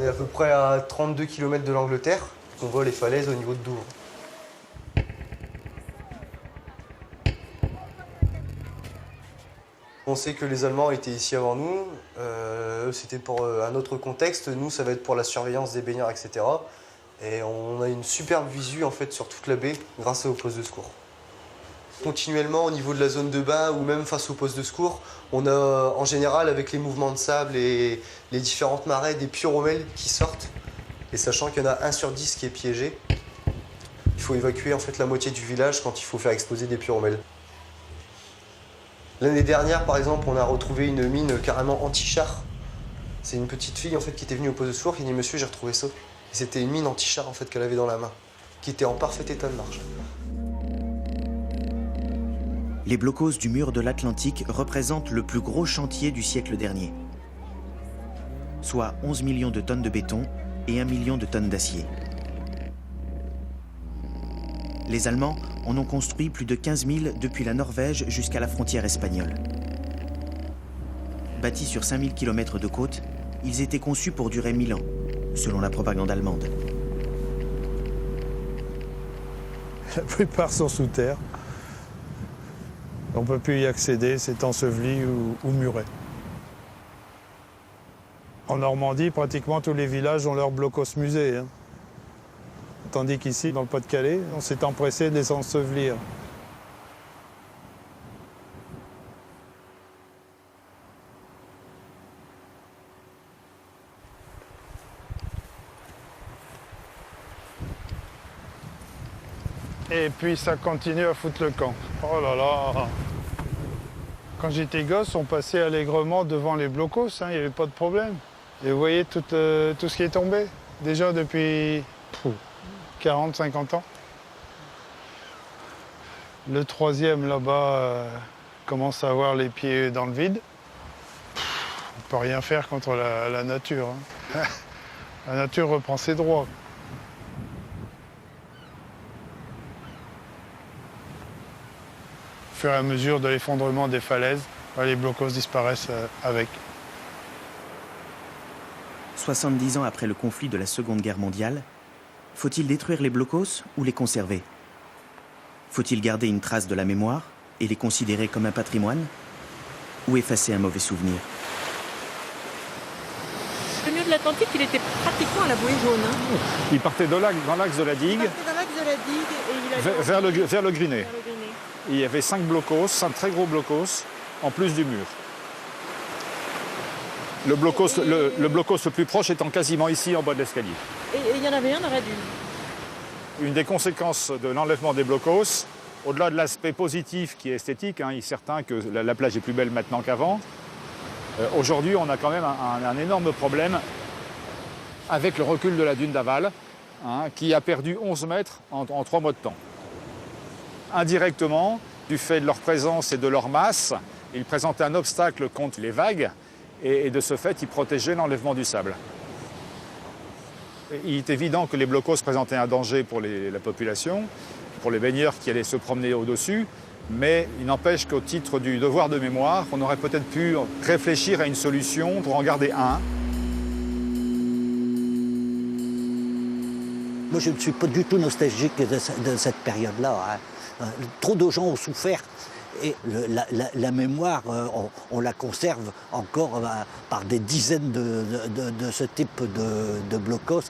à peu près à 32 km de l'Angleterre. On voit les falaises au niveau de Douvres. On sait que les Allemands étaient ici avant nous. C'était pour un autre contexte. Nous, ça va être pour la surveillance des baignards, etc. Et on a une superbe visu en fait, sur toute la baie grâce aux postes de secours. Continuellement, au niveau de la zone de bain ou même face aux postes de secours, on a en général, avec les mouvements de sable et les différentes marées, des pyromèles qui sortent. Et sachant qu'il y en a 1 sur 10 qui est piégé, il faut évacuer en fait, la moitié du village quand il faut faire exploser des pyromèles. L'année dernière, par exemple, on a retrouvé une mine carrément anti-char. C'est une petite fille en fait, qui était venue au poste de secours qui dit « Monsieur, j'ai retrouvé ça ». C'était une mine anti-char en fait, qu'elle avait dans la main, qui était en parfait état de marche. Les blocos du mur de l'Atlantique représentent le plus gros chantier du siècle dernier, soit 11 millions de tonnes de béton et 1 million de tonnes d'acier. Les Allemands en ont construit plus de 15 000 depuis la Norvège jusqu'à la frontière espagnole. Bâtis sur 5000 km de côte, ils étaient conçus pour durer 1000 ans, selon la propagande allemande. La plupart sont sous terre. On ne peut plus y accéder, c'est enseveli ou muré. En Normandie, pratiquement tous les villages ont leur blocos musée. Hein. Tandis qu'ici, dans le Pas-de-Calais, on s'est empressé de les ensevelir. Et puis ça continue à foutre le camp. Oh là là! Quand j'étais gosse, on passait allègrement devant les blocos, hein, il n'y avait pas de problème. Et vous voyez tout ce qui est tombé, déjà depuis 40, 50 ans. Le troisième là-bas commence à avoir les pieds dans le vide. On ne peut rien faire contre la nature. Hein. La nature reprend ses droits. Au fur et à mesure de l'effondrement des falaises, les blocos disparaissent avec. 70 ans après le conflit de la Seconde Guerre mondiale, faut-il détruire les blocos ou les conserver? Faut-il garder une trace de la mémoire et les considérer comme un patrimoine? Ou effacer un mauvais souvenir? Le mur de l'Atlantique, il était pratiquement à la bouée jaune. Hein. Il partait dans l'axe de la digue, vers le Grinet. Il y avait 5 blocos, 5 très gros blocos, en plus du mur. Le blocos le plus proche étant quasiment ici, en bas de l'escalier. Et il y en avait un dans la dune. Une des conséquences de l'enlèvement des blocos, au-delà de l'aspect positif qui est esthétique, hein, il est certain que la plage est plus belle maintenant qu'avant, aujourd'hui on a quand même un énorme problème avec le recul de la dune d'aval, hein, qui a perdu 11 mètres en 3 mois de temps. Indirectement, du fait de leur présence et de leur masse, ils présentaient un obstacle contre les vagues et de ce fait, ils protégeaient l'enlèvement du sable. Il est évident que les blocos présentaient un danger pour la population, pour les baigneurs qui allaient se promener au-dessus, mais il n'empêche qu'au titre du devoir de mémoire, on aurait peut-être pu réfléchir à une solution pour en garder un. Moi, je ne suis pas du tout nostalgique de cette période-là. Hein. Trop de gens ont souffert et la mémoire, on la conserve encore par des dizaines de ce type de blocos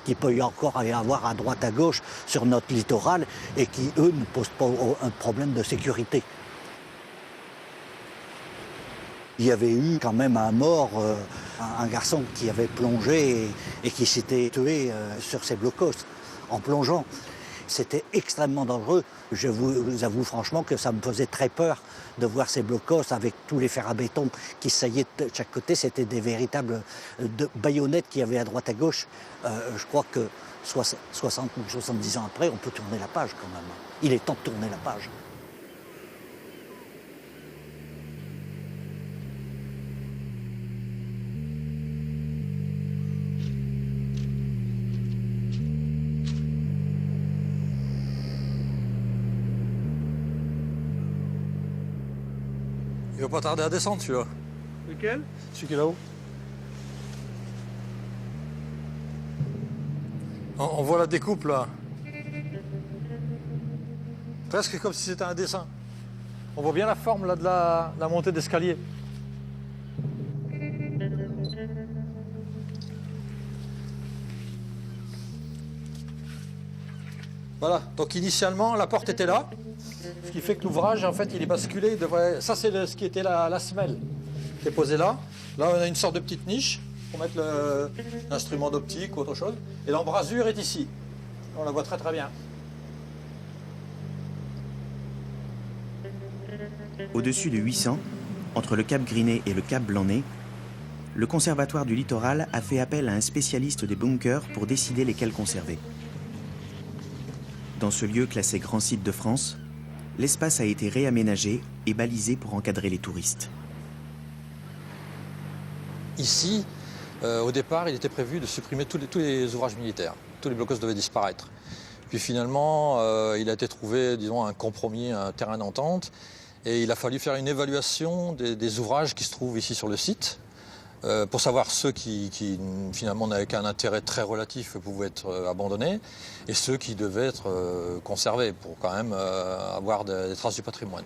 qui peut y encore y avoir à droite à gauche sur notre littoral et qui, eux, ne posent pas un problème de sécurité. Il y avait eu quand même un mort, un garçon qui avait plongé et qui s'était tué sur ces blocos en plongeant. C'était extrêmement dangereux. Je vous avoue franchement que ça me faisait très peur de voir ces blocos avec tous les fers à béton qui saillaient de chaque côté. C'était des véritables baïonnettes qu'il y avait à droite à gauche. Je crois que 60 ou 70 ans après, on peut tourner la page quand même. Il est temps de tourner la page. Il va pas tarder à descendre celui-là. Lequel? Celui qui est là-haut. On voit la découpe là. Presque comme si c'était un dessin. On voit bien la forme là de la montée d'escalier. Voilà, donc initialement la porte était là, ce qui fait que l'ouvrage en fait il est basculé. Ça c'est ce qui était la semelle qui est posée là. Là on a une sorte de petite niche pour mettre l'instrument d'optique ou autre chose. Et l'embrasure est ici. On la voit très très bien. Au-dessus de 800, entre le cap Grinet et le cap Blanc-Nez, le Conservatoire du littoral a fait appel à un spécialiste des bunkers pour décider lesquels conserver. Dans ce lieu classé grand site de France, l'espace a été réaménagé et balisé pour encadrer les touristes. Ici, au départ, il était prévu de supprimer tous les ouvrages militaires. Tous les blocos devaient disparaître. Puis finalement, il a été trouvé, disons, un compromis, un terrain d'entente. Et il a fallu faire une évaluation des ouvrages qui se trouvent ici sur le site pour savoir ceux qui finalement n'avaient qu'un intérêt très relatif pouvaient être abandonnés et ceux qui devaient être conservés pour quand même avoir des traces du patrimoine.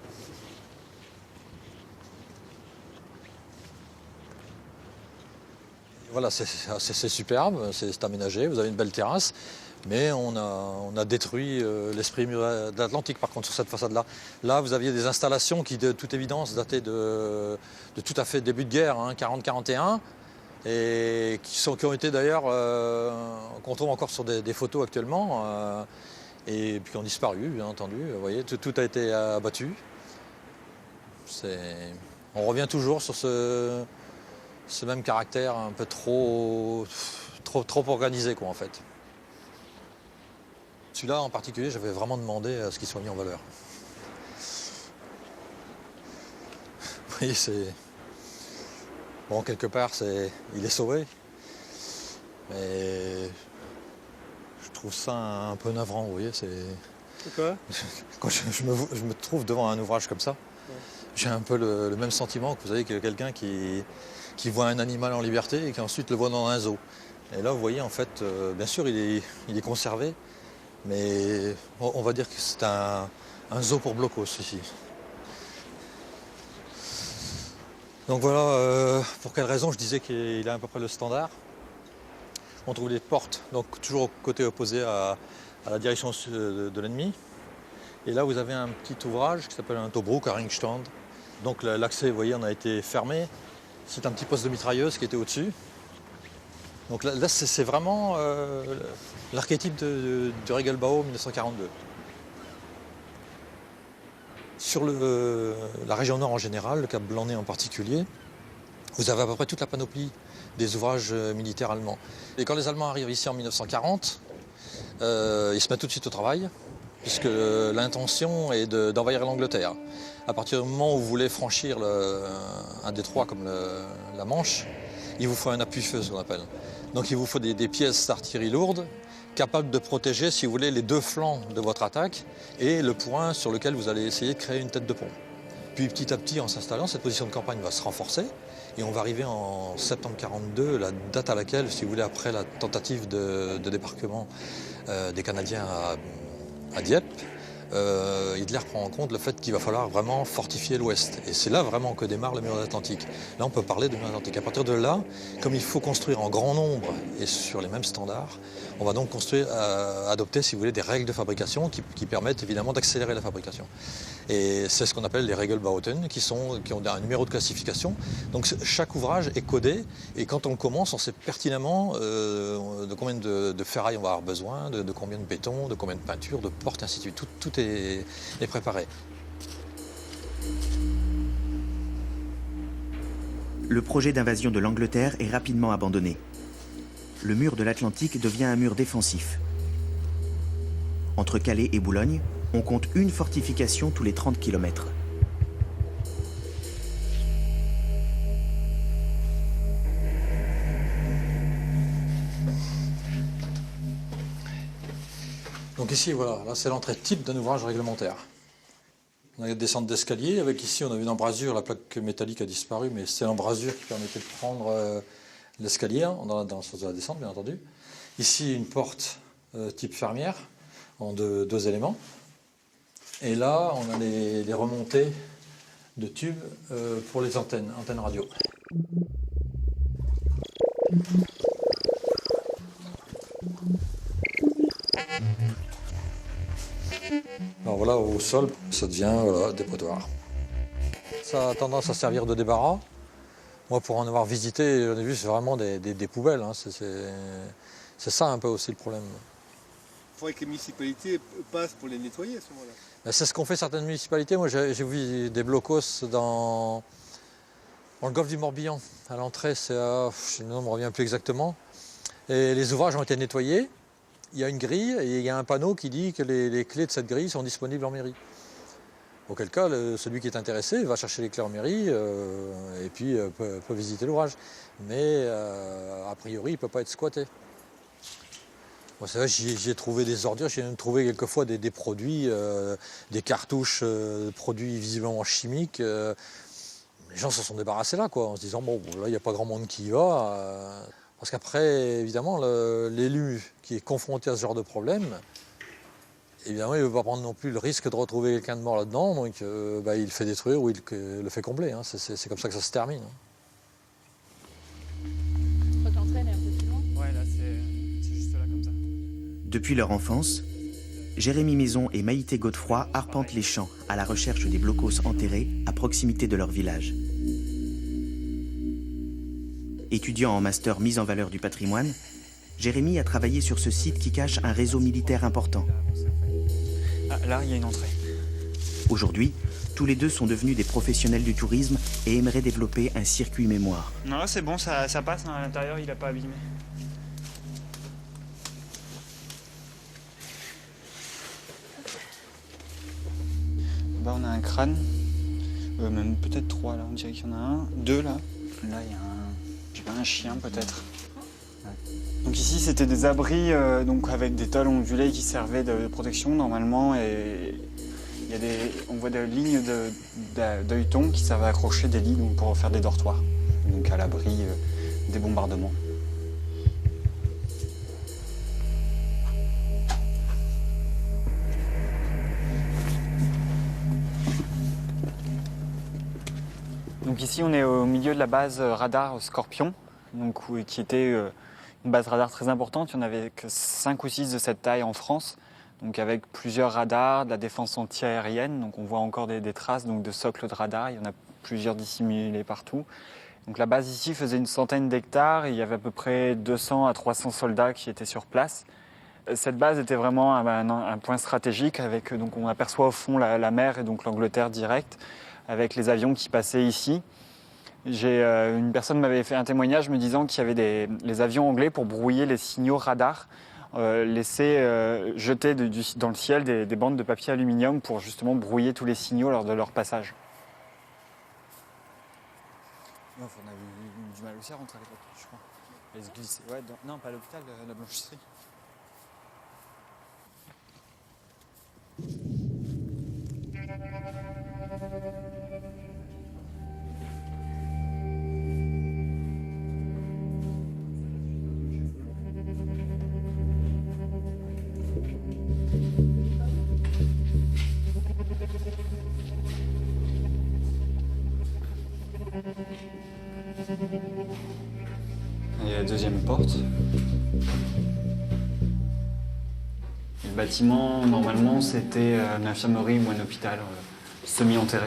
Voilà, c'est superbe, c'est aménagé, vous avez une belle terrasse. Mais on a détruit l'esprit de l'Atlantique, par contre, sur cette façade-là. Là, vous aviez des installations qui, de toute évidence, dataient de tout à fait début de guerre, hein, 40-41, et qui ont été d'ailleurs, qu'on trouve encore sur des photos actuellement, et puis qui ont disparu, bien entendu. Vous voyez, tout a été abattu. On revient toujours sur ce même caractère un peu trop organisé, quoi, en fait. Celui-là en particulier, j'avais vraiment demandé à ce qu'il soit mis en valeur. Vous voyez, c'est... Bon, quelque part, il est sauvé. Mais je trouve ça un peu navrant, vous voyez. C'est quoi? Quand je me trouve devant un ouvrage comme ça, j'ai un peu le même sentiment que vous savez que quelqu'un qui voit un animal en liberté et qui ensuite le voit dans un zoo. Et là, vous voyez, en fait, bien sûr, il est conservé. Mais on va dire que c'est un zoo pour blocos ici. Donc voilà pour quelle raison je disais qu'il a à peu près le standard. On trouve les portes, donc toujours au côté opposé à la direction de l'ennemi. Et là vous avez un petit ouvrage qui s'appelle un Tobruk à Ringstand. Donc l'accès, vous voyez, on a été fermé. C'est un petit poste de mitrailleuse qui était au-dessus. Donc là c'est vraiment l'archétype de Regelbau 1942. Sur la région nord en général, le cap Blanc-Nez en particulier, vous avez à peu près toute la panoplie des ouvrages militaires allemands. Et quand les Allemands arrivent ici en 1940, ils se mettent tout de suite au travail, puisque l'intention est d'envahir l'Angleterre. À partir du moment où vous voulez franchir un détroit comme la Manche, il vous faut un appui-feu, ce qu'on appelle. Donc il vous faut des pièces d'artillerie lourdes, capables de protéger, si vous voulez, les deux flancs de votre attaque et le point sur lequel vous allez essayer de créer une tête de pont. Puis petit à petit, en s'installant, cette position de campagne va se renforcer et on va arriver en septembre 1942, la date à laquelle, si vous voulez, après la tentative de débarquement des Canadiens à Dieppe, Hitler prend en compte le fait qu'il va falloir vraiment fortifier l'Ouest. Et c'est là vraiment que démarre le mur de l'Atlantique. Là, on peut parler de mur de l'Atlantique. À partir de là, comme il faut construire en grand nombre et sur les mêmes standards, on va donc adopter, si vous voulez, des règles de fabrication qui permettent évidemment d'accélérer la fabrication. Et c'est ce qu'on appelle les Regelbauten, qui ont un numéro de classification. Donc chaque ouvrage est codé, et quand on commence, on sait pertinemment de combien de ferraille on va avoir besoin, de combien de béton, de combien de peinture, de portes, ainsi de suite. Tout est préparé. Le projet d'invasion de l'Angleterre est rapidement abandonné. Le mur de l'Atlantique devient un mur défensif. Entre Calais et Boulogne, on compte une fortification tous les 30 km. Donc ici, voilà, là c'est l'entrée type d'un ouvrage réglementaire. On a une descente d'escalier, avec ici on avait une embrasure, la plaque métallique a disparu, mais c'est l'embrasure qui permettait de prendre l'escalier, dans le sens de la descente bien entendu. Ici une porte type fermière, en deux éléments. Et là, on a les remontées de tubes pour les antennes radio. Alors voilà, au sol, ça devient dépotoir. Ça a tendance à servir de débarras. Moi, pour en avoir visité, j'en ai vu, c'est vraiment des poubelles. Hein. C'est ça un peu aussi le problème. Il faudrait que les municipalités passent pour les nettoyer à ce moment-là. Ben, c'est ce qu'ont fait certaines municipalités. Moi, j'ai vu des blocos dans le golfe du Morbihan. À l'entrée, le nom ne me revient plus exactement. Et les ouvrages ont été nettoyés. Il y a une grille et il y a un panneau qui dit que les clés de cette grille sont disponibles en mairie. Auquel cas, celui qui est intéressé va chercher les clés en mairie et puis peut visiter l'ouvrage. Mais a priori, il ne peut pas être squatté. Bon, c'est vrai, j'ai trouvé des ordures, j'ai même trouvé quelquefois des produits, des cartouches, produits visiblement chimiques. Les gens se sont débarrassés là, quoi, en se disant, bon, là, il n'y a pas grand monde qui y va. Parce qu'après, évidemment, l'élu qui est confronté à ce genre de problème, évidemment, il ne veut pas prendre non plus le risque de retrouver quelqu'un de mort là-dedans, donc il le fait détruire ou il le fait combler. Hein. C'est comme ça que ça se termine. Hein. Je crois que l'entraîne est un peu plus loin. Ouais, là, c'est juste là, comme ça. Depuis leur enfance, Jérémy Maison et Maïté Godefroy arpentent les champs à la recherche des blocos enterrés à proximité de leur village. Étudiant en master mise en valeur du patrimoine, Jérémy a travaillé sur ce site qui cache un réseau militaire important. Ah, là, il y a une entrée. Aujourd'hui, tous les deux sont devenus des professionnels du tourisme et aimeraient développer un circuit mémoire. Non, c'est bon, ça passe, hein, à l'intérieur, il n'a pas abîmé. Bah, on a un crâne, même peut-être 3 là, on dirait qu'il y en a un, 2 là. Là, il y a un chien peut-être. Ouais. Donc ici, c'était des abris donc avec des tôles ondulées qui servaient de protection normalement et on voit des lignes d'œilletons qui servent à accrocher des lits donc, pour faire des dortoirs, donc à l'abri des bombardements. Donc ici, on est au milieu de la base radar Scorpion, donc, qui était une base radar très importante. Il n'y en avait que 5 ou 6 de cette taille en France, donc avec plusieurs radars, de la défense anti-aérienne. Donc on voit encore des traces donc, de socles de radar. Il y en a plusieurs dissimulés partout. Donc la base ici faisait une centaine d'hectares. Il y avait à peu près 200 à 300 soldats qui étaient sur place. Cette base était vraiment un point stratégique. Donc on aperçoit au fond la mer et donc l'Angleterre directe, avec les avions qui passaient ici. Une personne m'avait fait un témoignage me disant qu'il y avait les avions anglais pour brouiller les signaux radars, laissaient jeter dans le ciel des bandes de papier aluminium pour justement brouiller tous les signaux lors de leur passage. On a eu du mal aussi à rentrer à l'époque, je crois. Elles se glissaient. Ouais, non, pas à l'hôpital, la blanchisserie. Et la deuxième porte. Le bâtiment, normalement, c'était une infirmerie ou un hôpital semi-enterré.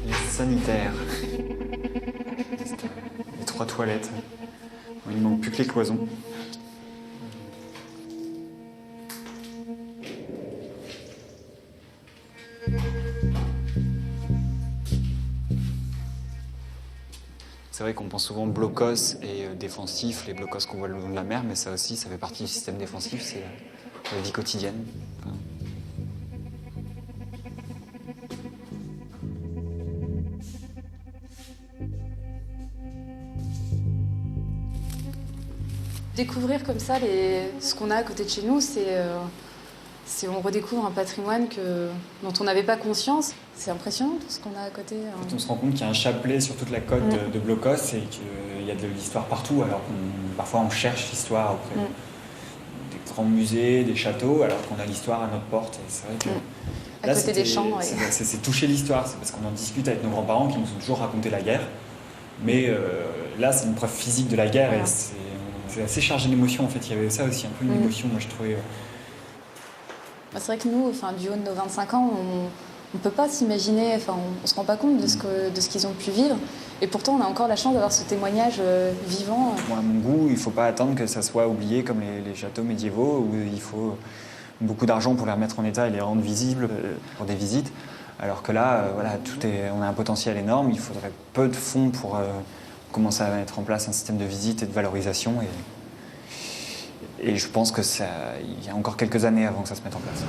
Les sanitaires. Les 3 toilettes. Il ne manque plus que les cloisons. C'est vrai qu'on pense souvent blocos et défensif, les blocos qu'on voit le long de la mer, mais ça aussi, ça fait partie du système défensif, c'est la vie quotidienne. Découvrir comme ça ce qu'on a à côté de chez nous, c'est On redécouvre un patrimoine dont on n'avait pas conscience. C'est impressionnant tout ce qu'on a à côté. On se rend compte qu'il y a un chapelet sur toute la côte de Blocos et qu'il y a de l'histoire partout, alors que parfois on cherche l'histoire auprès des grands musées, des châteaux, alors qu'on a l'histoire à notre porte. Et c'est vrai que à côté des champs. C'est toucher l'histoire, c'est parce qu'on en discute avec nos grands-parents qui nous ont toujours raconté la guerre. Mais là, c'est une preuve physique de la guerre et c'est assez chargé d'émotions en fait. Il y avait ça aussi, un peu une émotion, moi je trouvais. C'est vrai que nous, du haut de nos 25 ans, on ne peut pas s'imaginer, on ne se rend pas compte de ce qu'ils ont pu vivre. Et pourtant, on a encore la chance d'avoir ce témoignage vivant. Moi, à mon goût, il ne faut pas attendre que ça soit oublié comme les châteaux médiévaux, où il faut beaucoup d'argent pour les remettre en état et les rendre visibles pour des visites. Alors que là, on a un potentiel énorme, il faudrait peu de fonds pour commencer à mettre en place un système de visite et de valorisation. Et je pense qu'il y a encore quelques années avant que ça se mette en place.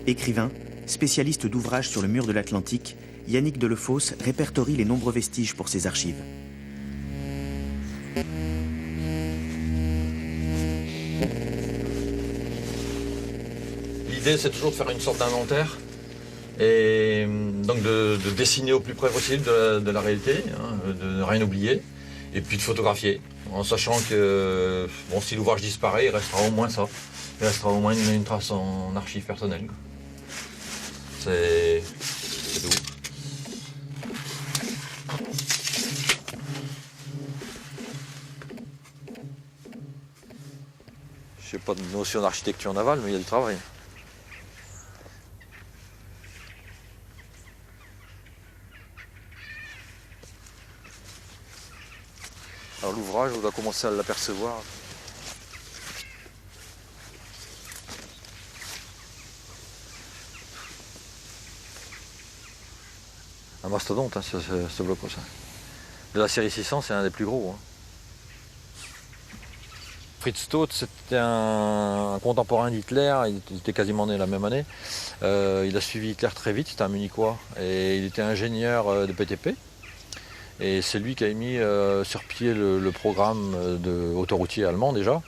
Écrivain, spécialiste d'ouvrages sur le mur de l'Atlantique, Yannick Delefosse répertorie les nombreux vestiges pour ses archives. L'idée, c'est toujours de faire une sorte d'inventaire et donc de dessiner au plus près possible de la réalité, de ne rien oublier, et puis de photographier, en sachant que si l'ouvrage disparaît, il restera au moins ça. Il restera au moins une trace en archive personnelle. C'est tout. Je n'ai pas de notion d'architecture navale, mais il y a du travail. Alors l'ouvrage, on doit commencer à l'apercevoir. Un mastodonte, ce blocos. De la série 600, c'est un des plus gros. Fritz Staudt, c'était un contemporain d'Hitler, il était quasiment né la même année. Il a suivi Hitler très vite, c'était un Munichois, et il était ingénieur de PTP. Et c'est lui qui a mis sur pied le programme autoroutier allemand déjà.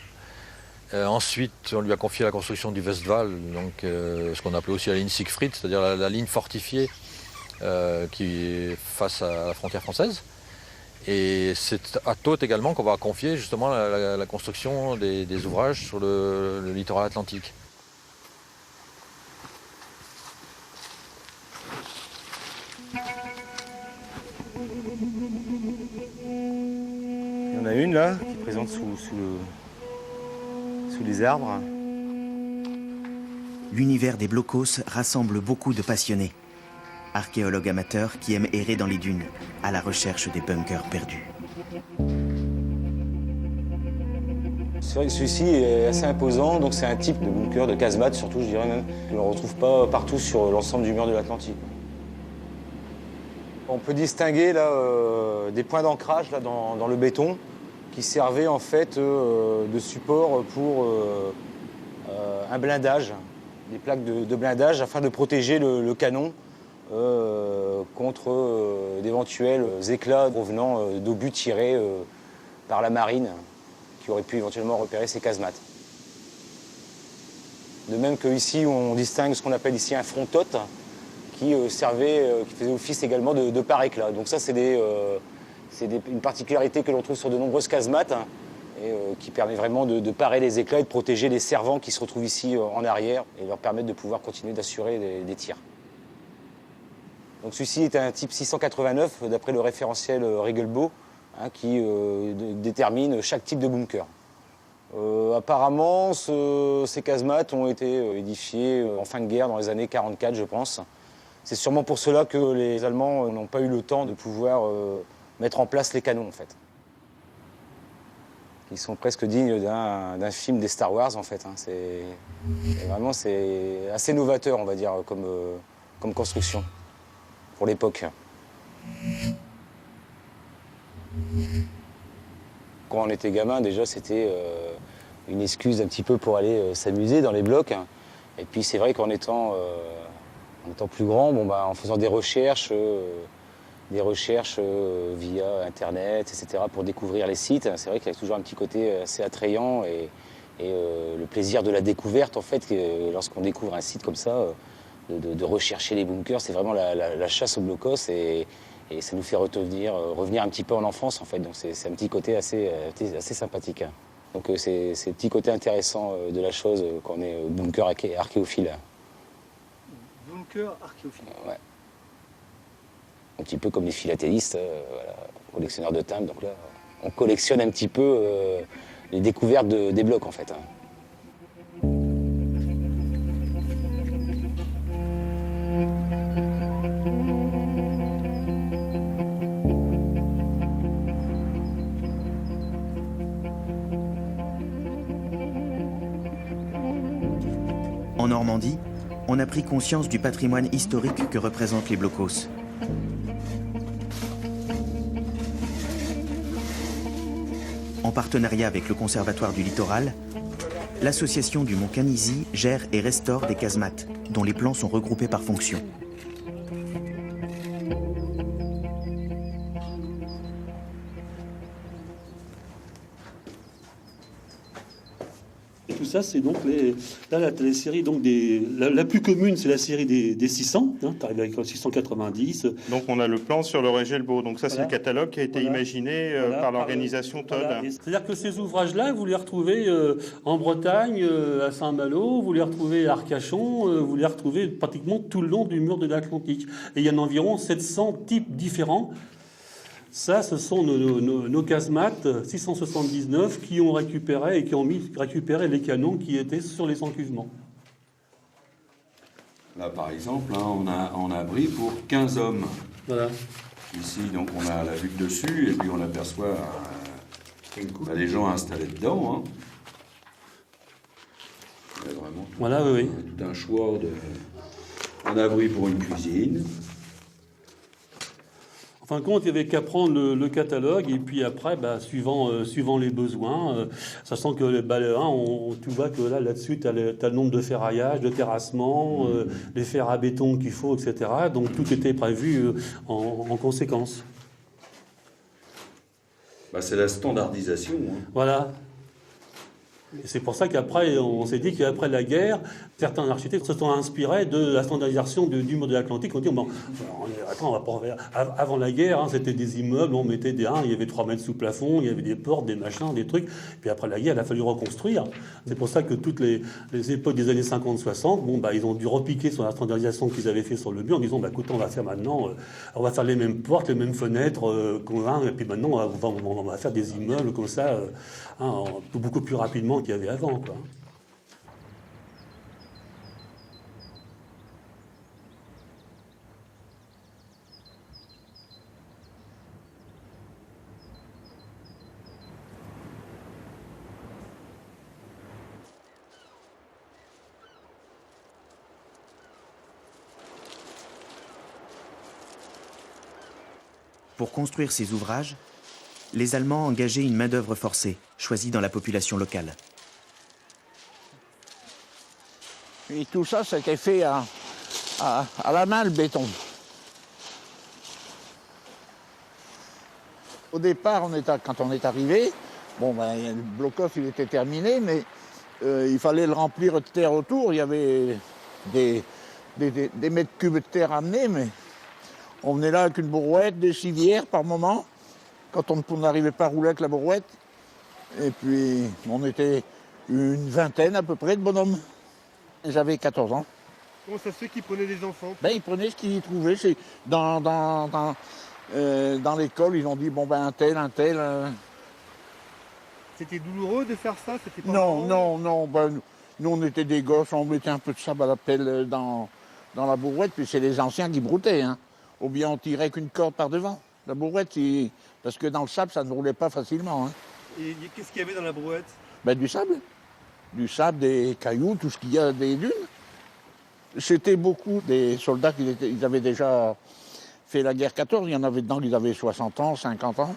Ensuite, on lui a confié la construction du Westwall, donc, ce qu'on appelait aussi la ligne Siegfried, c'est-à-dire la ligne fortifiée qui est face à la frontière française. Et c'est à Taught également qu'on va confier justement la construction des ouvrages sur le littoral atlantique. Il y en a une là qui est présente sous les arbres. L'univers des Blocos rassemble beaucoup de passionnés. Archéologues amateurs qui aiment errer dans les dunes, à la recherche des bunkers perdus. C'est vrai que celui-ci est assez imposant, donc c'est un type de bunker, de casemate surtout, je dirais même, qu'on ne retrouve pas partout sur l'ensemble du mur de l'Atlantique. On peut distinguer là, des points d'ancrage là, dans le béton qui servaient en fait de support pour un blindage, des plaques de blindage afin de protéger le canon contre d'éventuels éclats provenant d'obus tirés par la marine qui aurait pu éventuellement repérer ces casemates. De même qu'ici, on distingue ce qu'on appelle ici un frontote qui faisait office également de pare-éclat. Donc ça, c'est une particularité que l'on trouve sur de nombreuses casemates et qui permet vraiment de parer les éclats et de protéger les servants qui se retrouvent ici en arrière et leur permettre de pouvoir continuer d'assurer des tirs. Donc celui-ci est un type 689 d'après le référentiel Regelbaugh qui détermine chaque type de bunker. Apparemment, ces casemates ont été édifiées en fin de guerre dans les années 44, je pense. C'est sûrement pour cela que les Allemands n'ont pas eu le temps de pouvoir mettre en place les canons, en fait. Ils sont presque dignes d'un film des Star Wars, en fait. C'est assez novateur, on va dire, comme construction. pour l'époque. Quand on était gamin, déjà, c'était une excuse un petit peu pour aller s'amuser dans les blocs. Et puis c'est vrai qu'en étant plus grand, en faisant des recherches via Internet, etc., pour découvrir les sites, c'est vrai qu'il y a toujours un petit côté assez attrayant et le plaisir de la découverte, en fait, lorsqu'on découvre un site comme ça, de rechercher les bunkers, c'est vraiment la chasse au blocos et ça nous fait revenir un petit peu en enfance, en fait. Donc c'est un petit côté assez sympathique. Donc c'est le petit côté intéressant de la chose quand on est bunker archéophile. Bunker archéophile. Ouais. Un petit peu comme les philatélistes, collectionneurs de timbres. Donc là, on collectionne un petit peu les découvertes des blocs, en fait. En Normandie, on a pris conscience du patrimoine historique que représentent les blocos. En partenariat avec le Conservatoire du Littoral, l'association du Mont Canisy gère et restaure des casemates, dont les plans sont regroupés par fonction. Tout ça, c'est donc les séries, donc la plus commune, c'est la série des 600. Hein, tu arrives avec 690. Donc on a le plan sur le Régelbeau. Donc ça, c'est le catalogue qui a été imaginé par l'organisation Todd. C'est-à-dire que ces ouvrages-là, vous les retrouvez en Bretagne, à Saint-Malo, vous les retrouvez à Arcachon, vous les retrouvez pratiquement tout le long du mur de l'Atlantique. Et il y en a environ 700 types différents. Ça, ce sont nos casemates 679 qui ont récupéré les canons qui étaient sur les encuvements. Là, par exemple, hein, on a abri pour 15 hommes. Voilà. Ici, donc, on a la vue de dessus et puis on aperçoit les gens installés dedans. Hein. Il y a vraiment tout un choix un abri pour une cuisine. En fin de compte, il n'y avait qu'à prendre le catalogue et puis après, suivant les besoins, sachant que tu vois que là-dessus, tu as le nombre de ferraillages, de terrassements, les fers à béton qu'il faut, etc. Donc tout était prévu en conséquence. C'est la standardisation. Hein. Voilà. Et c'est pour ça qu'après, on s'est dit qu'après la guerre, certains architectes se sont inspirés de la standardisation du mur de l'Atlantique. On dit, avant la guerre, c'était des immeubles, on mettait il y avait 3 mètres sous plafond, il y avait des portes, des machins, des trucs. Puis après la guerre, il a fallu reconstruire. C'est pour ça que toutes les époques des années 50-60, ils ont dû repiquer sur la standardisation qu'ils avaient fait sur le mur en disant, écoute, on va faire maintenant, on va faire les mêmes portes, les mêmes fenêtres, et puis maintenant, on va faire des immeubles comme ça, beaucoup plus rapidement qu'il y avait avant, quoi. Pour construire ces ouvrages, les Allemands engageaient une main-d'œuvre forcée, choisie dans la population locale. Et tout ça, c'était fait à la main, le béton. Au départ, quand on est arrivé, le bloc-off, il était terminé, mais il fallait le remplir de terre autour. Il y avait des mètres cubes de terre amenés, mais on venait là avec une brouette, des civières par moment, quand on n'arrivait pas à rouler avec la brouette. Et puis, on était une vingtaine à peu près de bonhommes. J'avais 14 ans. Comment ça se fait qu'ils prenaient des enfants? Ils prenaient ce qu'ils trouvaient. Dans l'école, ils ont dit, un tel. C'était douloureux de faire ça? Non. Nous, on était des gosses, on mettait un peu de sable à la pelle dans la brouette, puis c'est les anciens qui broutaient. Hein. Ou bien on tirait qu'une corde par devant. La brouette, parce que dans le sable, ça ne roulait pas facilement. Hein. Et qu'est-ce qu'il y avait dans la brouette? Du sable. Du sable, des cailloux, tout ce qu'il y a des dunes. C'était beaucoup des soldats qui avaient déjà fait la guerre 14, il y en avait dedans qui avaient 60 ans, 50 ans.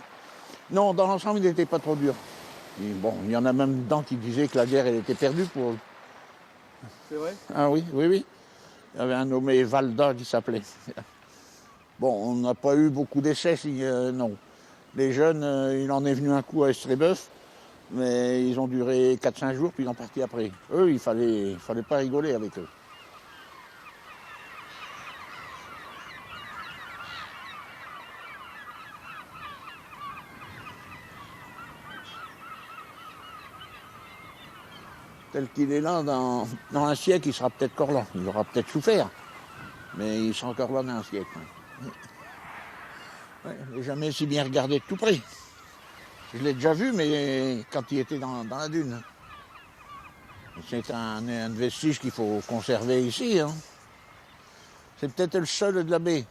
Non, dans l'ensemble, il n'était pas trop dur. Et bon, il y en a même dedans qui disaient que la guerre, elle était perdue pour eux. C'est vrai? Ah oui, oui, oui. Il y avait un nommé Valda qui s'appelait. Bon, on n'a pas eu beaucoup d'essais, non. Les jeunes, il en est venu un coup à Estrébeuf, mais ils ont duré 4-5 jours, puis ils ont parti après. Eux, il fallait pas rigoler avec eux. Tel qu'il est là, dans un siècle, il sera peut-être encore là. Il aura peut-être souffert, mais il sera encore là dans un siècle. Ouais, je l'ai jamais si bien regardé de tout près. Je l'ai déjà vu, mais quand il était dans la dune. C'est un vestige qu'il faut conserver ici. Hein. C'est peut-être le seul de la baie.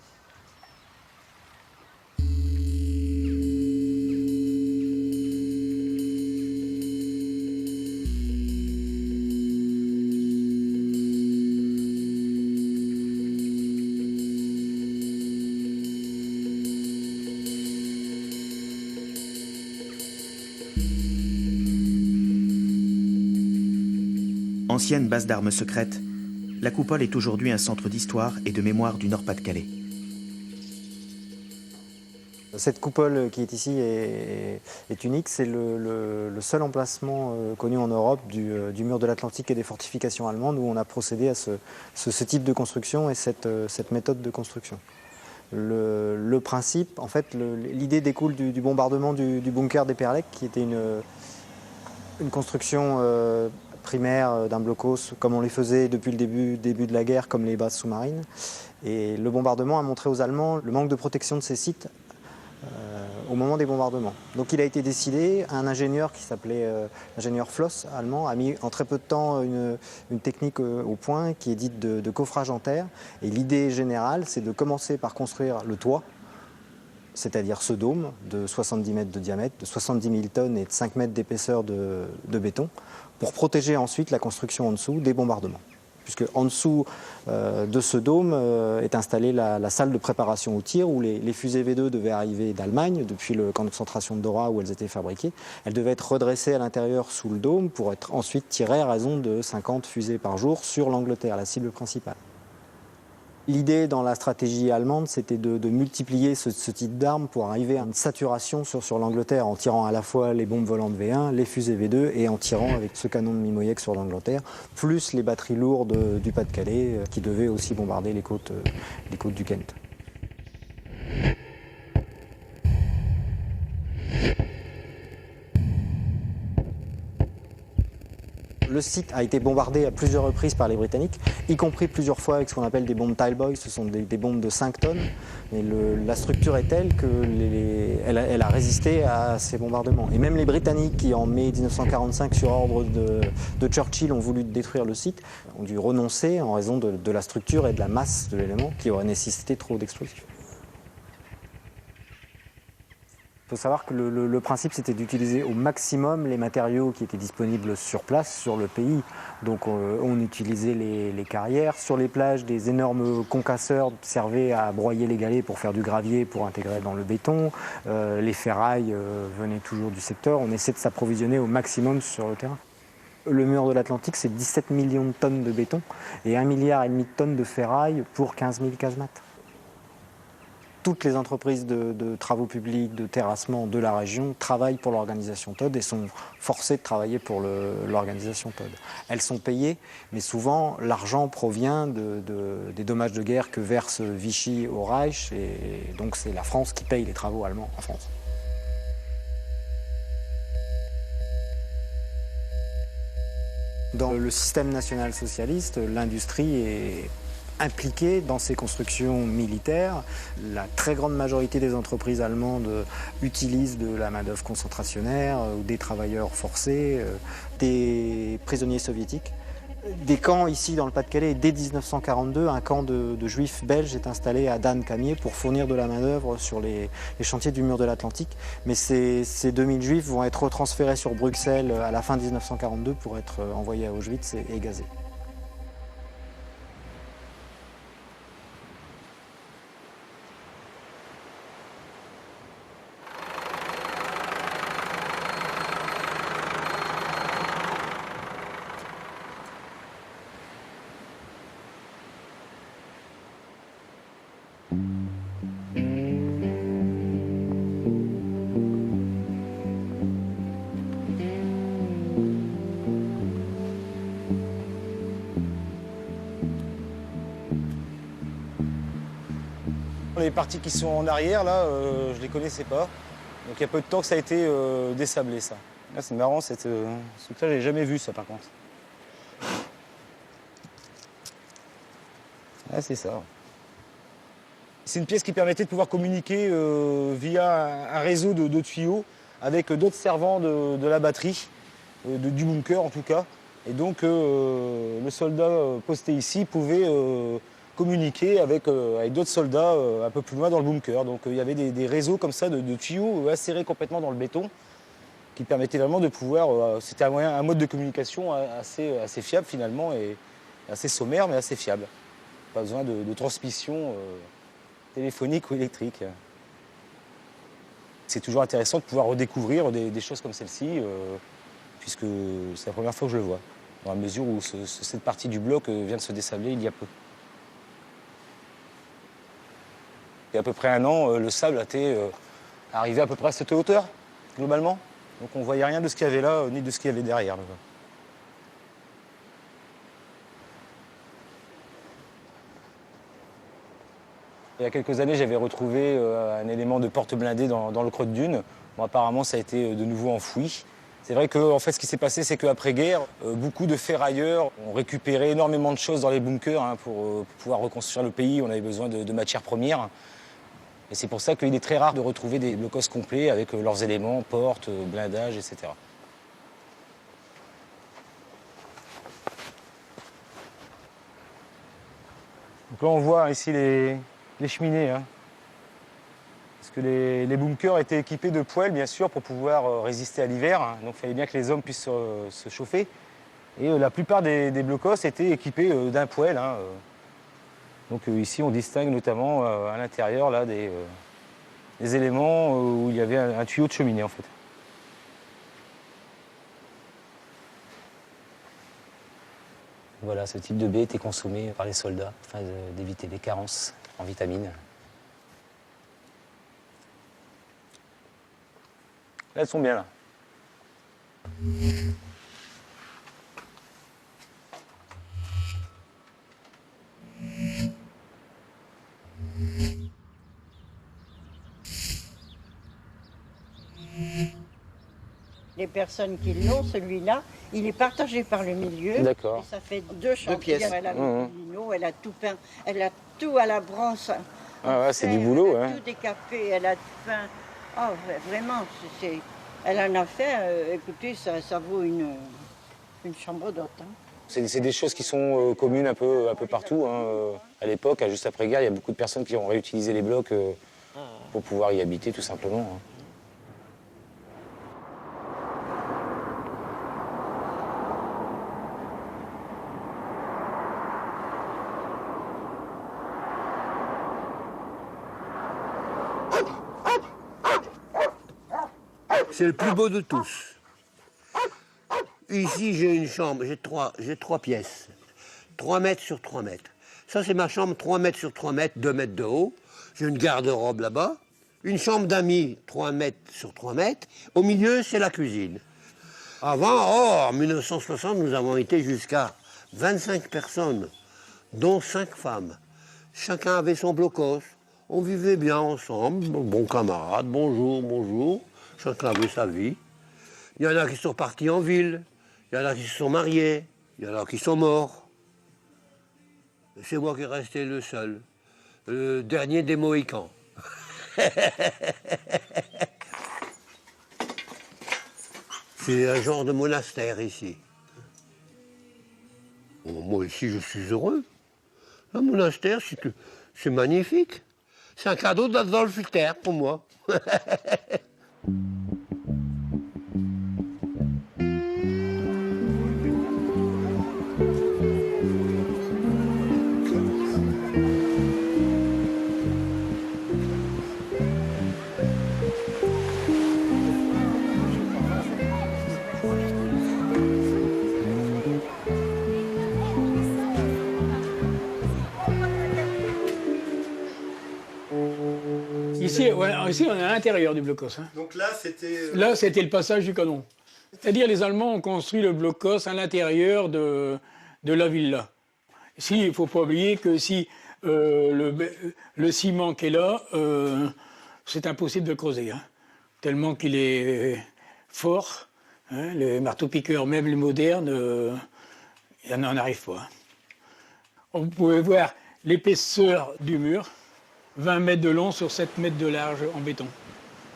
Ancienne base d'armes secrètes, la coupole est aujourd'hui un centre d'histoire et de mémoire du Nord-Pas-de-Calais. Cette coupole qui est ici est unique, c'est le seul emplacement connu en Europe du mur de l'Atlantique et des fortifications allemandes où on a procédé à ce type de construction et cette méthode de construction. Le principe, en fait, l'idée découle du bombardement du bunker d'Eperlek, qui était une construction primaire d'un blocos, comme on les faisait depuis le début de la guerre, comme les bases sous-marines. Et le bombardement a montré aux Allemands le manque de protection de ces sites au moment des bombardements. Donc il a été décidé, un ingénieur qui s'appelait l'ingénieur Floss, allemand, a mis en très peu de temps une technique au point qui est dite de coffrage en terre. Et l'idée générale, c'est de commencer par construire le toit, c'est-à-dire ce dôme de 70 mètres de diamètre, de 70 000 tonnes et de 5 mètres d'épaisseur de béton, pour protéger ensuite la construction en dessous des bombardements. Puisque en dessous de ce dôme est installée la salle de préparation au tir où les fusées V2 devaient arriver d'Allemagne, depuis le camp de concentration de Dora où elles étaient fabriquées. Elles devaient être redressées à l'intérieur sous le dôme pour être ensuite tirées à raison de 50 fusées par jour sur l'Angleterre, la cible principale. L'idée dans la stratégie allemande, c'était de multiplier ce type d'armes pour arriver à une saturation sur l'Angleterre en tirant à la fois les bombes volantes V1, les fusées V2 et en tirant avec ce canon de Mimoyek sur l'Angleterre, plus les batteries lourdes du Pas-de-Calais qui devaient aussi bombarder les côtes du Kent. Le site a été bombardé à plusieurs reprises par les Britanniques, y compris plusieurs fois avec ce qu'on appelle des bombes Talboy, ce sont des bombes de 5 tonnes. Mais la structure est telle qu'elle a résisté à ces bombardements. Et même les Britanniques qui, en mai 1945, sur ordre de Churchill, ont voulu détruire le site, ont dû renoncer en raison de la structure et de la masse de l'élément qui aurait nécessité trop d'explosifs. Il faut savoir que le principe, c'était d'utiliser au maximum les matériaux qui étaient disponibles sur place, sur le pays. Donc on utilisait les carrières. Sur les plages, des énormes concasseurs servaient à broyer les galets pour faire du gravier, pour intégrer dans le béton. Les ferrailles venaient toujours du secteur. On essaie de s'approvisionner au maximum sur le terrain. Le mur de l'Atlantique, c'est 17 millions de tonnes de béton et 1,5 milliard de tonnes de ferraille pour 15 000 casemates. Toutes les entreprises de travaux publics, de terrassement de la région travaillent pour l'organisation Todt et sont forcées de travailler pour l'organisation Todt. Elles sont payées, mais souvent l'argent provient des dommages de guerre que verse Vichy au Reich, et donc c'est la France qui paye les travaux allemands en France. Dans le système national-socialiste, l'industrie est impliqués dans ces constructions militaires. La très grande majorité des entreprises allemandes utilisent de la main-d'œuvre concentrationnaire ou des travailleurs forcés, des prisonniers soviétiques. Des camps ici dans le Pas-de-Calais, dès 1942, un camp de juifs belges est installé à Dan-Camier pour fournir de la main-d'œuvre sur les chantiers du mur de l'Atlantique. Mais ces 2000 juifs vont être retransférés sur Bruxelles à la fin 1942 pour être envoyés à Auschwitz et gazés. Les parties qui sont en arrière, là, je ne les connaissais pas. Donc il y a peu de temps que ça a été désablé, ça. Là, c'est marrant, ce truc-là, je l'ai jamais vu, ça, par contre. Ah, c'est ça. C'est une pièce qui permettait de pouvoir communiquer via un réseau de tuyaux avec d'autres servants de la batterie, du bunker en tout cas. Et donc le soldat posté ici pouvait communiquer avec d'autres soldats un peu plus loin dans le bunker. Donc il y avait des réseaux comme ça de tuyaux insérés complètement dans le béton qui permettaient vraiment de pouvoir... C'était un mode de communication assez fiable finalement et assez sommaire mais assez fiable. Pas besoin de transmission téléphonique ou électrique. C'est toujours intéressant de pouvoir redécouvrir des choses comme celle-ci, puisque c'est la première fois que je le vois, dans la mesure où cette partie du bloc vient de se désabler il y a peu. Il y a à peu près un an, le sable était arrivé à peu près à cette hauteur, globalement. Donc on ne voyait rien de ce qu'il y avait là, ni de ce qu'il y avait derrière. Il y a quelques années, j'avais retrouvé un élément de porte blindée dans le creux de dune. Bon, apparemment, ça a été de nouveau enfoui. C'est vrai que en fait, ce qui s'est passé, c'est qu'après-guerre, beaucoup de ferrailleurs ont récupéré énormément de choses dans les bunkers pour pouvoir reconstruire le pays. On avait besoin de matières premières. Et c'est pour ça qu'il est très rare de retrouver des blocos complets avec leurs éléments, portes, blindage, etc. Donc là, on voit ici les cheminées. Hein. Parce que les bunkers étaient équipés de poêles, bien sûr, pour pouvoir résister à l'hiver. Hein. Donc il fallait bien que les hommes puissent se chauffer. Et la plupart des blocos étaient équipés d'un poêle. Hein. Donc ici, on distingue notamment à l'intérieur là, des éléments où il y avait un tuyau de cheminée, en fait. Voilà, ce type de baie était consommé par les soldats afin d'éviter les carences en vitamines. Là, elles sont bien, là. Les personnes qui l'ont, celui-là, il est partagé par le milieu. D'accord. Et ça fait deux chambres. Elle a le lino, elle a tout peint, elle a tout à la bronze. Ah ouais, c'est du boulot, elle a hein. tout décapé, elle a peint. Oh, vraiment, elle en a fait, écoutez, ça vaut une chambre d'hôte. Hein. C'est des choses qui sont communes un peu partout. Hein. À l'époque, juste après-guerre, il y a beaucoup de personnes qui ont réutilisé les blocs pour pouvoir y habiter, tout simplement. Hein. C'est le plus beau de tous. Ici, j'ai une chambre, j'ai trois pièces. 3 mètres sur 3 mètres. Ça, c'est ma chambre, 3 mètres sur 3 mètres, 2 mètres de haut. J'ai une garde-robe là-bas. Une chambre d'amis, 3 mètres sur 3 mètres. Au milieu, c'est la cuisine. Avant, en 1960, nous avons été jusqu'à 25 personnes, dont 5 femmes. Chacun avait son blocos. On vivait bien ensemble, bons camarades, bonjour, bonjour. Chacun avait sa vie. Il y en a qui sont partis en ville, il y en a qui se sont mariés, il y en a qui sont morts. C'est moi qui est resté le seul, le dernier des Mohicans. C'est un genre de monastère ici. Bon, moi ici je suis heureux. Un monastère, c'est magnifique. C'est un cadeau d'Adolf Hitler pour moi. Ici, on est à l'intérieur du blocos. Hein. Donc là, c'était... Là, c'était le passage du canon. C'est-à-dire, les Allemands ont construit le blocos à l'intérieur de la villa. Il ne faut pas oublier que si le ciment qui est là, c'est impossible de creuser, hein, tellement qu'il est fort. Hein, les marteaux-piqueurs, même les modernes, on n'en arrive pas. Hein. Vous pouvez voir l'épaisseur du mur, 20 mètres de long sur 7 mètres de large en béton.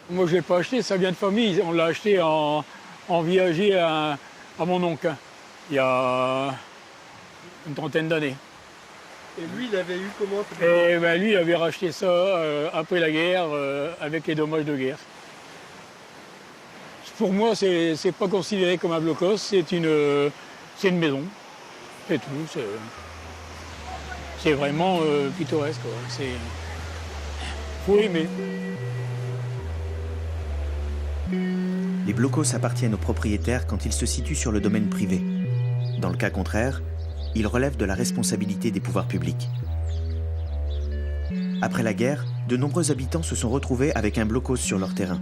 Moi, je ne l'ai pas acheté, ça vient de famille. On l'a acheté en viager à mon oncle, hein, il y a une trentaine d'années. Et lui, il avait eu comment? Et ben, lui, il avait racheté ça après la guerre, avec les dommages de guerre. Pour moi, c'est pas considéré comme un blocos, c'est une maison. C'est tout. C'est vraiment pittoresque. Faut aimer. Les blocos appartiennent aux propriétaires quand ils se situent sur le domaine privé. Dans le cas contraire, ils relèvent de la responsabilité des pouvoirs publics. Après la guerre, de nombreux habitants se sont retrouvés avec un blocos sur leur terrain.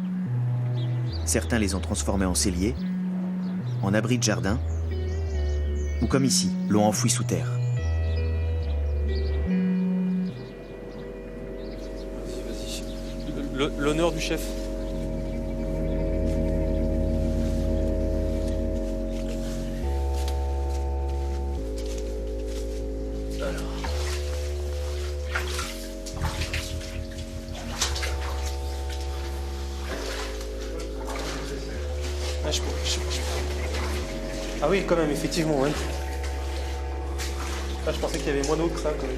Certains les ont transformés en celliers, en abris de jardin, ou comme ici, l'ont enfoui sous terre. Vas-y. L'honneur du chef. Ah oui, quand même, effectivement, ouais. Ah, je pensais qu'il y avait moins d'eau que ça, quand même.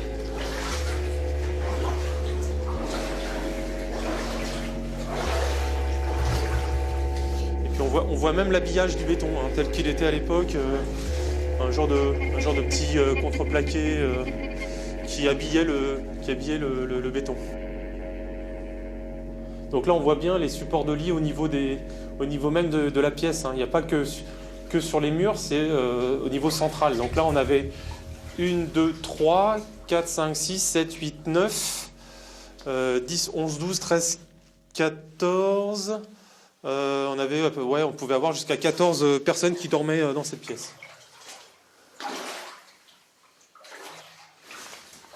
Et puis on voit même l'habillage du béton, hein, tel qu'il était à l'époque, un genre de petit contreplaqué qui habillait le béton. Donc là, on voit bien les supports de lit au niveau même de la pièce, hein. Il n'y a pas que sur les murs, c'est au niveau central. Donc là, on avait 1, 2, 3, 4, 5, 6, 7, 8, 9, 10, 11, 12, 13, 14. On pouvait avoir jusqu'à 14 personnes qui dormaient dans cette pièce.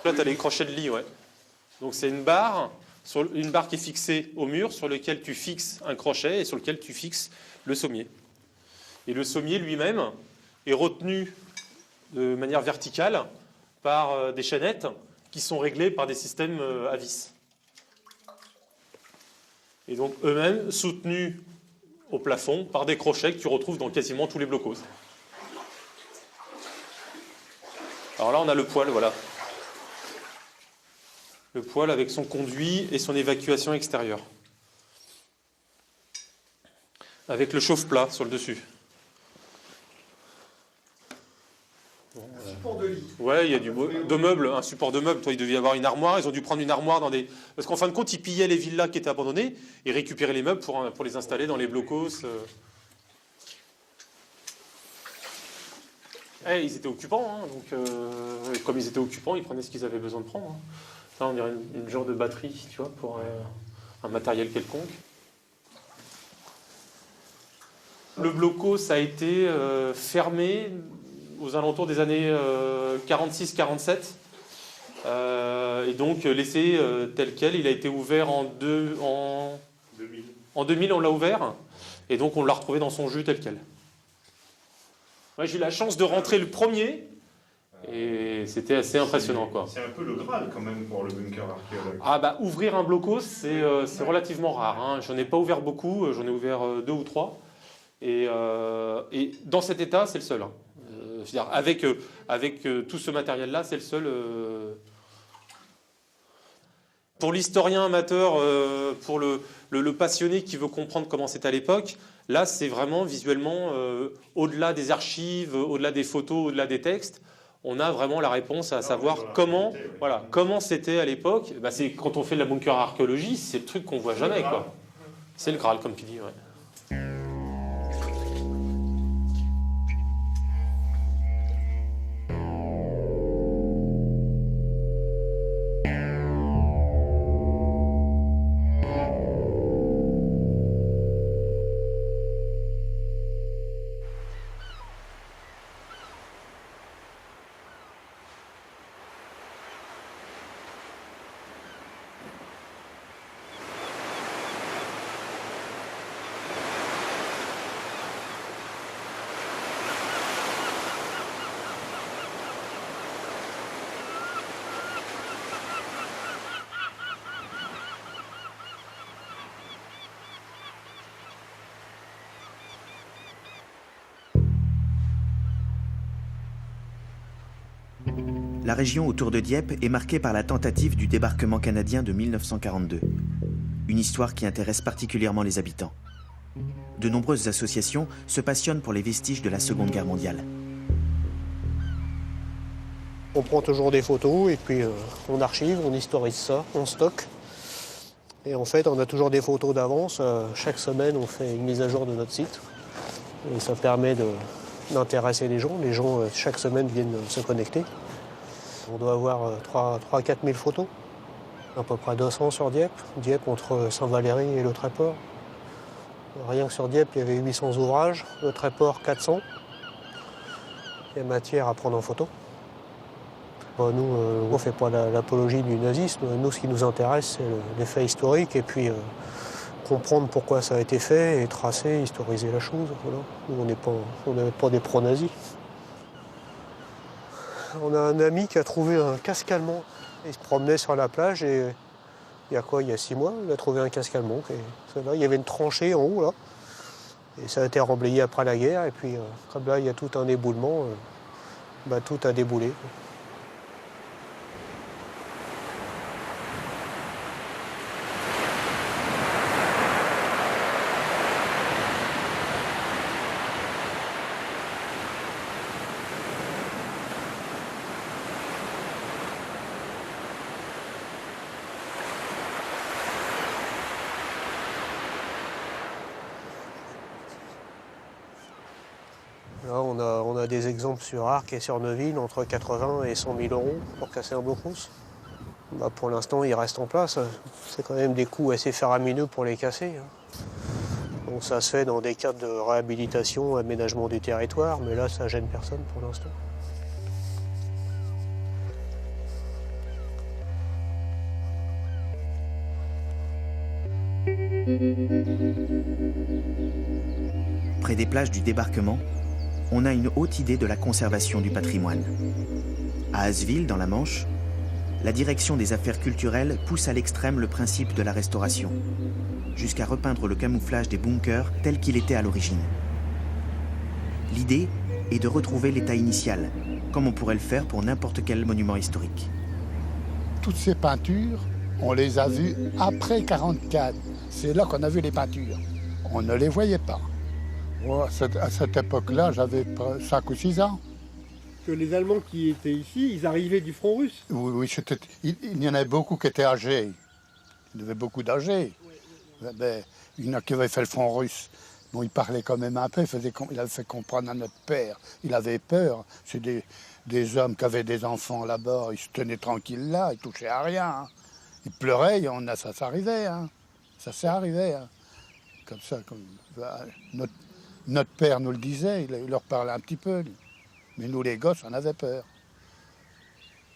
Là, tu as les crochets de lit, ouais. Donc c'est une barre qui est fixée au mur, sur lequel tu fixes un crochet et sur lequel tu fixes le sommier. Et le sommier lui-même est retenu de manière verticale par des chaînettes qui sont réglées par des systèmes à vis. Et donc eux-mêmes soutenus au plafond par des crochets que tu retrouves dans quasiment tous les blocos. Alors là, on a le poêle, voilà. Le poêle avec son conduit et son évacuation extérieure. Avec le chauffe-plat sur le dessus. Un support de lit. Ouais, il y a de meubles, un support de meubles. Toi, il devait y avoir une armoire. Ils ont dû prendre une armoire parce qu'en fin de compte, ils pillaient les villas qui étaient abandonnées et récupéraient les meubles pour les installer dans les blocos. Ils étaient occupants, hein, donc comme ils étaient occupants, ils prenaient ce qu'ils avaient besoin de prendre. Hein. Là, on dirait une genre de batterie, tu vois, pour un matériel quelconque. Le blocos a été fermé aux alentours des années 46-47 et donc laissé tel quel. Il a été ouvert en 2000. En 2000, on l'a ouvert et donc on l'a retrouvé dans son jus tel quel. Ouais, j'ai eu la chance de rentrer le premier et c'était assez impressionnant, quoi. C'est un peu le Graal quand même pour le bunker archéologue. Ah bah ouvrir un blocos, c'est relativement rare, hein. J'en ai pas ouvert beaucoup, j'en ai ouvert 2 ou 3 et dans cet état, c'est le seul. Hein. C'est-à-dire avec tout ce matériel-là, c'est le seul. Pour l'historien amateur, pour le passionné qui veut comprendre comment c'était à l'époque, là, c'est vraiment visuellement, au-delà des archives, au-delà des photos, au-delà des textes, on a vraiment la réponse à savoir comment c'était à l'époque. Bah, c'est quand on fait de la bunker archéologie, c'est le truc qu'on voit jamais, quoi. C'est le Graal, comme tu dis, ouais. La région autour de Dieppe est marquée par la tentative du débarquement canadien de 1942. Une histoire qui intéresse particulièrement les habitants. De nombreuses associations se passionnent pour les vestiges de la Seconde Guerre mondiale. On prend toujours des photos et puis on archive, on historise ça, on stocke. Et en fait, on a toujours des photos d'avance. Chaque semaine, on fait une mise à jour de notre site. Et ça permet d'intéresser les gens. Les gens, chaque semaine, viennent se connecter. On doit avoir 3-4 000 photos. À peu près 200 sur Dieppe. Dieppe entre Saint-Valery et le Tréport. Rien que sur Dieppe, il y avait 800 ouvrages. Le Tréport, 400. Il y a matière à prendre en photo. Nous, on ne fait pas l'apologie du nazisme. Nous, ce qui nous intéresse, c'est les faits historiques et puis comprendre pourquoi ça a été fait et tracer, historiser la chose. Voilà. Nous, on n'est pas des pro-nazis. On a un ami qui a trouvé un casque allemand. Il se promenait sur la plage et il y a 6 mois, il a trouvé un casque allemand. Là, il y avait une tranchée en haut, là. Et ça a été remblayé après la guerre. Et puis, comme là, il y a tout un éboulement, tout a déboulé. Là, on a des exemples sur Arques et sur Neuville, entre 80 et 100 000 euros pour casser un blocos. Pour l'instant, ils restent en place. C'est quand même des coûts assez faramineux pour les casser. Donc ça se fait dans des cadres de réhabilitation, aménagement du territoire, mais là, ça gêne personne pour l'instant. Près des plages du débarquement, on a une haute idée de la conservation du patrimoine. À Asville, dans la Manche, la direction des affaires culturelles pousse à l'extrême le principe de la restauration, jusqu'à repeindre le camouflage des bunkers tel qu'il était à l'origine. L'idée est de retrouver l'état initial, comme on pourrait le faire pour n'importe quel monument historique. Toutes ces peintures, on les a vues après 1944. C'est là qu'on a vu les peintures. On ne les voyait pas. Moi, à cette époque-là, j'avais 5 ou 6 ans. Que les Allemands qui étaient ici, ils arrivaient du front russe. Oui, il y en avait beaucoup qui étaient âgés. Il y avait beaucoup d'âgés. Ben, il y en a qui avaient fait le front russe. Bon, il parlait quand même un peu, il avait fait comprendre à notre père. Il avait peur. C'est des hommes qui avaient des enfants là-bas, ils se tenaient tranquilles là, ils touchaient à rien. Hein. Ils pleuraient, ça s'arrivait. Hein. Ça s'est arrivé. Hein. Comme ça, notre père nous le disait, il leur parlait un petit peu. Mais nous, les gosses, on avait peur.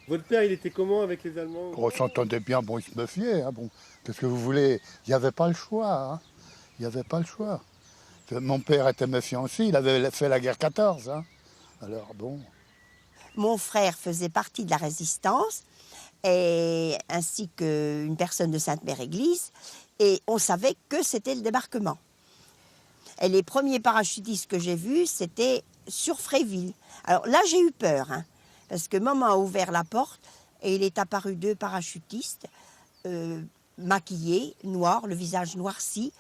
Votre père, il était comment avec les Allemands? On s'entendait bien, bon, il se méfiait. Hein, bon, qu'est-ce que vous voulez? Il n'y avait pas le choix. Hein. Il n'y avait pas le choix. Mon père était méfiant aussi, il avait fait la guerre 14. Hein. Alors, bon. Mon frère faisait partie de la résistance, ainsi qu'une personne de Sainte-Mère-Église, et on savait que c'était le débarquement. Et les premiers parachutistes que j'ai vus, c'était sur Fréville. Alors là, j'ai eu peur, hein, parce que maman a ouvert la porte et il est apparu 2 parachutistes, maquillés, noirs, le visage noirci,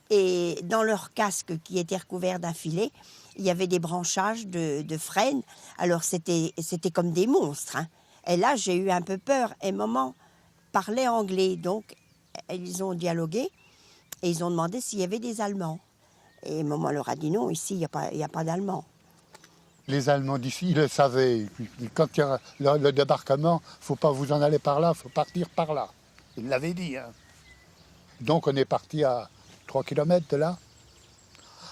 et dans leur casque qui était recouvert d'un filet, il y avait des branchages de frênes. Alors c'était comme des monstres. Hein. Et là, j'ai eu un peu peur. Et maman parlait anglais, donc ils ont dialogué et ils ont demandé s'il y avait des Allemands. Et maman leur a dit non, ici, il n'y a pas d'Allemands. Les Allemands d'ici, ils le savaient. Quand il y a le débarquement, il ne faut pas vous en aller par là, il faut partir par là. Ils l'avaient dit. Hein. Donc on est parti à 3 km de là.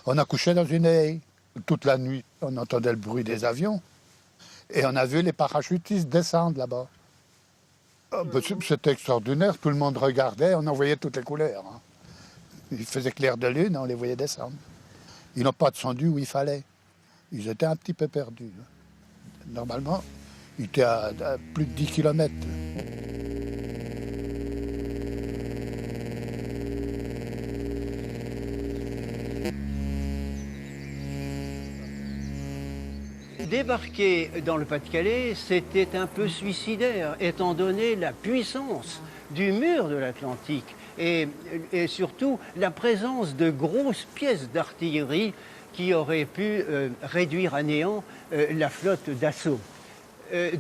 On a couché dans une haie. Toute la nuit, on entendait le bruit des avions. Et on a vu les parachutistes descendre là-bas. C'était extraordinaire, tout le monde regardait, on en voyait toutes les couleurs. Hein. Il faisait clair de lune, on les voyait descendre. Ils n'ont pas descendu où il fallait. Ils étaient un petit peu perdus. Normalement, ils étaient à plus de 10 km. Débarquer dans le Pas-de-Calais, c'était un peu suicidaire, étant donné la puissance du mur de l'Atlantique et surtout la présence de grosses pièces d'artillerie qui auraient pu réduire à néant la flotte d'assaut.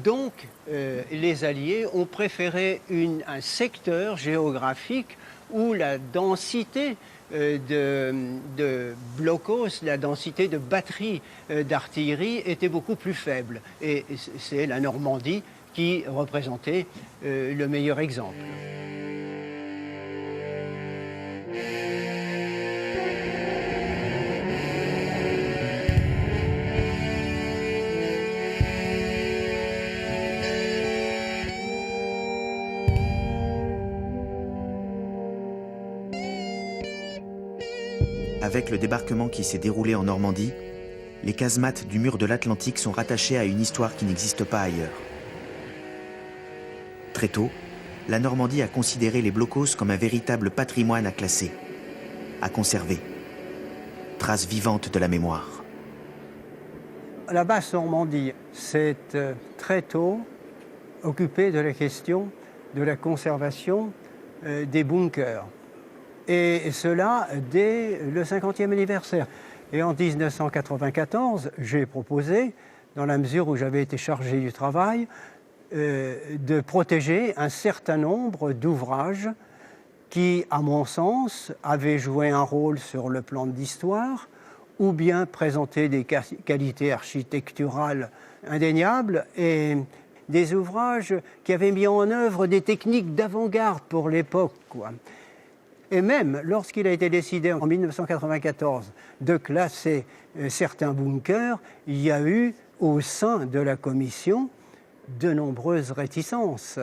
Donc, les Alliés ont préféré un secteur géographique où la densité de blocos, la densité de batteries d'artillerie était beaucoup plus faible. Et c'est la Normandie qui représentait le meilleur exemple. Avec le débarquement qui s'est déroulé en Normandie, les casemates du mur de l'Atlantique sont rattachées à une histoire qui n'existe pas ailleurs. Très tôt, la Normandie a considéré les blocos comme un véritable patrimoine à classer, à conserver. Trace vivante de la mémoire. La Basse-Normandie s'est très tôt occupée de la question de la conservation des bunkers. Et cela dès le 50e anniversaire. Et en 1994, j'ai proposé, dans la mesure où j'avais été chargé du travail, de protéger un certain nombre d'ouvrages qui, à mon sens, avaient joué un rôle sur le plan de l'histoire ou bien présentaient des qualités architecturales indéniables et des ouvrages qui avaient mis en œuvre des techniques d'avant-garde pour l'époque, quoi. Et même lorsqu'il a été décidé en 1994 de classer certains bunkers, il y a eu au sein de la commission de nombreuses réticences.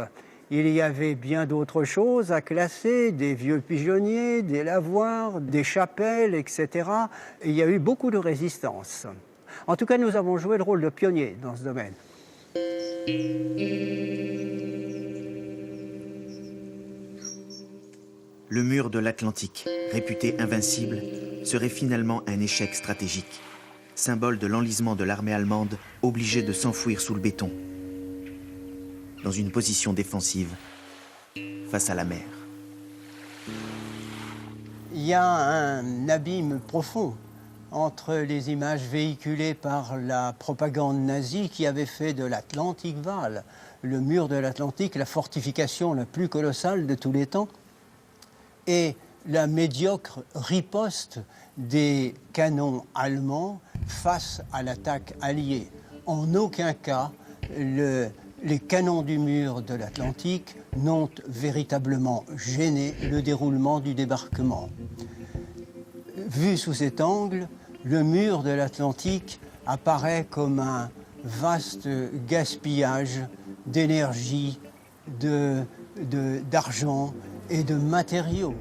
Il y avait bien d'autres choses à classer, des vieux pigeonniers, des lavoirs, des chapelles, etc. Et il y a eu beaucoup de résistance. En tout cas, nous avons joué le rôle de pionniers dans ce domaine. Le mur de l'Atlantique, réputé invincible, serait finalement un échec stratégique, symbole de l'enlisement de l'armée allemande obligée de s'enfouir sous le béton, dans une position défensive face à la mer. Il y a un abîme profond entre les images véhiculées par la propagande nazie qui avait fait de l'Atlantic Wall, le mur de l'Atlantique, la fortification la plus colossale de tous les temps, et la médiocre riposte des canons allemands face à l'attaque alliée. En aucun cas, les canons du mur de l'Atlantique n'ont véritablement gêné le déroulement du débarquement. Vu sous cet angle, le mur de l'Atlantique apparaît comme un vaste gaspillage d'énergie, d'argent et de matériaux.